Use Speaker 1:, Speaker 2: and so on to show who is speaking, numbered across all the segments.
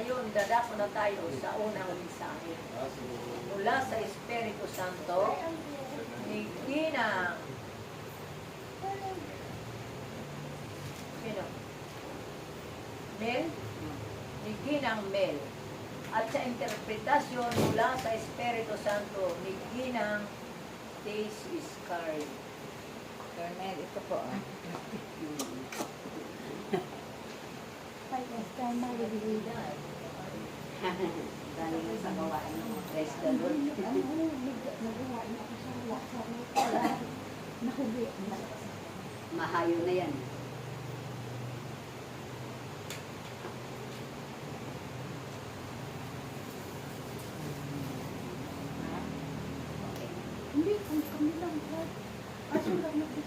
Speaker 1: Ngayon, dadako na tayo sa unang mensahe. Mula sa Espiritu Santo, ni Ginang. Sino? Mel? Ni Ginang Mel. At sa interpretasyon mula sa Espiritu Santo, ni Ginang Taze Iscari.
Speaker 2: Colonel, ito po.
Speaker 3: Galing mo sa gawain mo. Praise the Lord. Mahayo na yan.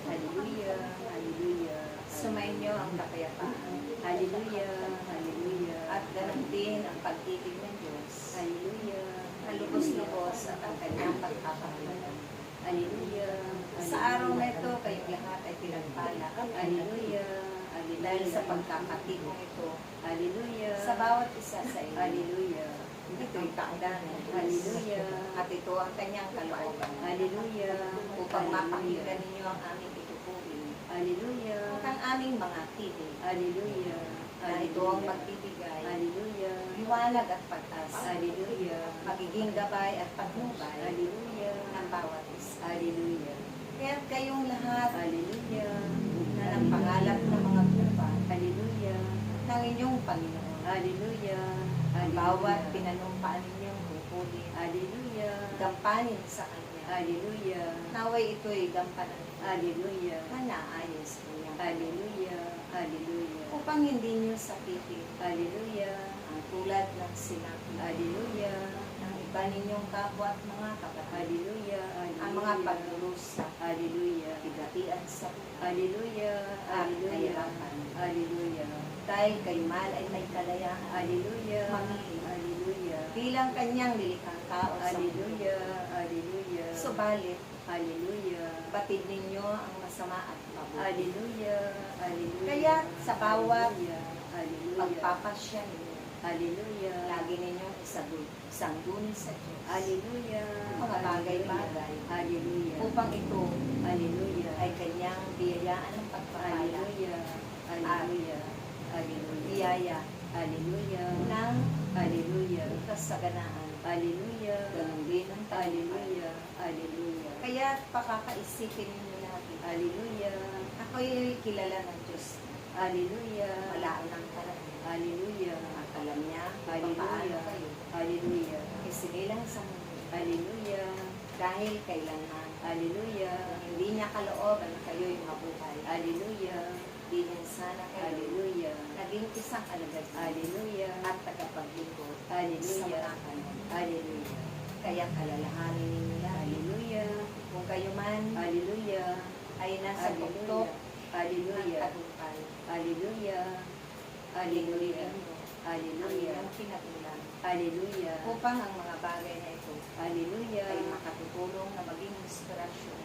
Speaker 3: Hallelujah, hallelujah.
Speaker 2: Sumainyo ang kapayapaan.
Speaker 3: Hallelujah, hallelujah.
Speaker 2: At ganun din ang pag-ibig ng Diyos.
Speaker 3: Hallelujah.
Speaker 2: Halubos-lubos at ang kanyang pagpapahalagan.
Speaker 3: Hallelujah.
Speaker 2: Sa araw na ito, kayong lahat ay pinagpala.
Speaker 3: Hallelujah.
Speaker 2: Dahil sa pagkakatibong ito,
Speaker 3: Hallelujah.
Speaker 2: sa bawat isa sa inyo,
Speaker 3: Hallelujah.
Speaker 2: ito'y takda ng Diyos.
Speaker 3: Hallelujah.
Speaker 2: At ito ang kanyang kalooban.
Speaker 3: Hallelujah.
Speaker 2: Upang mapakinggan ninyo ang aming ituturing.
Speaker 3: Hallelujah.
Speaker 2: At ang aming mga tinig.
Speaker 3: Hallelujah.
Speaker 2: Na ito ang magbibigay.
Speaker 3: Hallelujah.
Speaker 2: Liwanag at pagtas.
Speaker 3: Hallelujah.
Speaker 2: Magiging gabay at patnubay
Speaker 3: Hallelujah.
Speaker 2: ng bawat isa.
Speaker 3: Hallelujah.
Speaker 2: Kaya kayong lahat
Speaker 3: Hallelujah.
Speaker 2: na nagpangalap ng mga buwan
Speaker 3: Hallelujah.
Speaker 2: ng inyong Panginoon.
Speaker 3: Hallelujah.
Speaker 2: Ang bawat pinanumpaan ninyong hukulin,
Speaker 3: Hallelujah.
Speaker 2: gampanin sa Kanya.
Speaker 3: Hallelujah.
Speaker 2: Naway ito'y gampanan
Speaker 3: Hallelujah.
Speaker 2: na naayos niya.
Speaker 3: Hallelujah. Hallelujah.
Speaker 2: Upang hindi niyo sakitin
Speaker 3: Hallelujah.
Speaker 2: ang tulad ng sinabi
Speaker 3: Hallelujah.
Speaker 2: ng iba ninyong kapwa at mga kapatid.
Speaker 3: Hallelujah.
Speaker 2: Ang mga pagdurusa,
Speaker 3: Hallelujah.
Speaker 2: bigatian sa buhay,
Speaker 3: Hallelujah.
Speaker 2: at
Speaker 3: Hallelujah.
Speaker 2: kahirapan.
Speaker 3: Hallelujah.
Speaker 2: Dahil kayo man ay may kalayaan
Speaker 3: Hallelujah.
Speaker 2: Mamili.
Speaker 3: Hallelujah.
Speaker 2: bilang kanyang lilikhang tao sa mundo.
Speaker 3: Hallelujah. Hallelujah.
Speaker 2: Subalit,
Speaker 3: Hallelujah.
Speaker 2: batid ninyo ang masama at mabuti.
Speaker 3: Hallelujah. Hallelujah.
Speaker 2: Kaya sa bawat
Speaker 3: Hallelujah.
Speaker 2: pagpapasya ninyo,
Speaker 3: Hallelujah.
Speaker 2: lagi ninyong isanggunin sa Diyos
Speaker 3: Hallelujah.
Speaker 2: ang mga bagay-bagay
Speaker 3: Hallelujah.
Speaker 2: upang ito
Speaker 3: Hallelujah.
Speaker 2: ay kanyang biyayaan ng pagpapala
Speaker 3: Hallelujah. Hallelujah. Hallelujah.
Speaker 2: biyaya
Speaker 3: Hallelujah.
Speaker 2: ng
Speaker 3: Hallelujah.
Speaker 2: kasaganaan.
Speaker 3: Hallelujah.
Speaker 2: Ganun din ang talumpay.
Speaker 3: Hallelujah. Hallelujah.
Speaker 2: Kaya pakakaisipin ninyo lagi.
Speaker 3: Hallelujah.
Speaker 2: Ako'y kilala ng Diyos.
Speaker 3: Hallelujah.
Speaker 2: Wala nang karamihan.
Speaker 3: Hallelujah.
Speaker 2: At alam niya kung
Speaker 3: Hallelujah.
Speaker 2: paano kayo.
Speaker 3: Hallelujah.
Speaker 2: Isinilang sa mundo.
Speaker 3: Hallelujah.
Speaker 2: Dahil kailanman
Speaker 3: Hallelujah.
Speaker 2: hindi niya kalooban na kayo'y mabuhay.
Speaker 3: Hallelujah.
Speaker 2: Di din sana kayo
Speaker 3: Hallelujah.
Speaker 2: naging isang alagad
Speaker 3: Hallelujah.
Speaker 2: at tagapaglingkod sa
Speaker 3: Hallelujah.
Speaker 2: mga kanon.
Speaker 3: Hallelujah.
Speaker 2: Kaya kalalahanin ninyo lagi.
Speaker 3: Hallelujah.
Speaker 2: Kung kayo man
Speaker 3: Hallelujah.
Speaker 2: ay nasa tuktok ng
Speaker 3: Hallelujah.
Speaker 2: tagumpay,
Speaker 3: Hallelujah. Hallelujah.
Speaker 2: ang
Speaker 3: Hallelujah.
Speaker 2: inyong pinatulan
Speaker 3: Hallelujah.
Speaker 2: upang ang mga bagay na ito
Speaker 3: Hallelujah.
Speaker 2: ay makatutulong na maging inspirasyon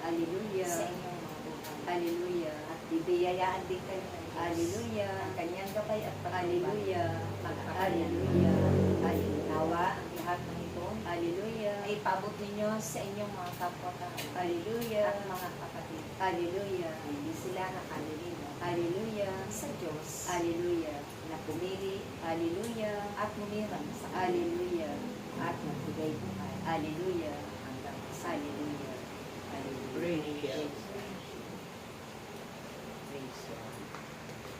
Speaker 3: Hallelujah.
Speaker 2: sa inyong mga buhay.
Speaker 3: Hallelujah.
Speaker 2: At bibiyayaan din kayo ng Diyos.
Speaker 3: Hallelujah.
Speaker 2: Ang kanyang gabay at pagtubay.
Speaker 3: Hallelujah.
Speaker 2: Magpakailan.
Speaker 3: Hallelujah. Hallelujah.
Speaker 2: Nawa ang lahat ng ito
Speaker 3: Hallelujah.
Speaker 2: ay paabot ninyo sa inyong mga kapwa-tao
Speaker 3: Hallelujah.
Speaker 2: at mga kapatid.
Speaker 3: Hallelujah.
Speaker 2: Hindi sila nakalilino
Speaker 3: Hallelujah.
Speaker 2: sa Diyos
Speaker 3: Hallelujah.
Speaker 2: na pumili
Speaker 3: Hallelujah.
Speaker 2: at mumirang sa Kanya
Speaker 3: Hallelujah.
Speaker 2: at nagbigay buhay.
Speaker 3: Hallelujah.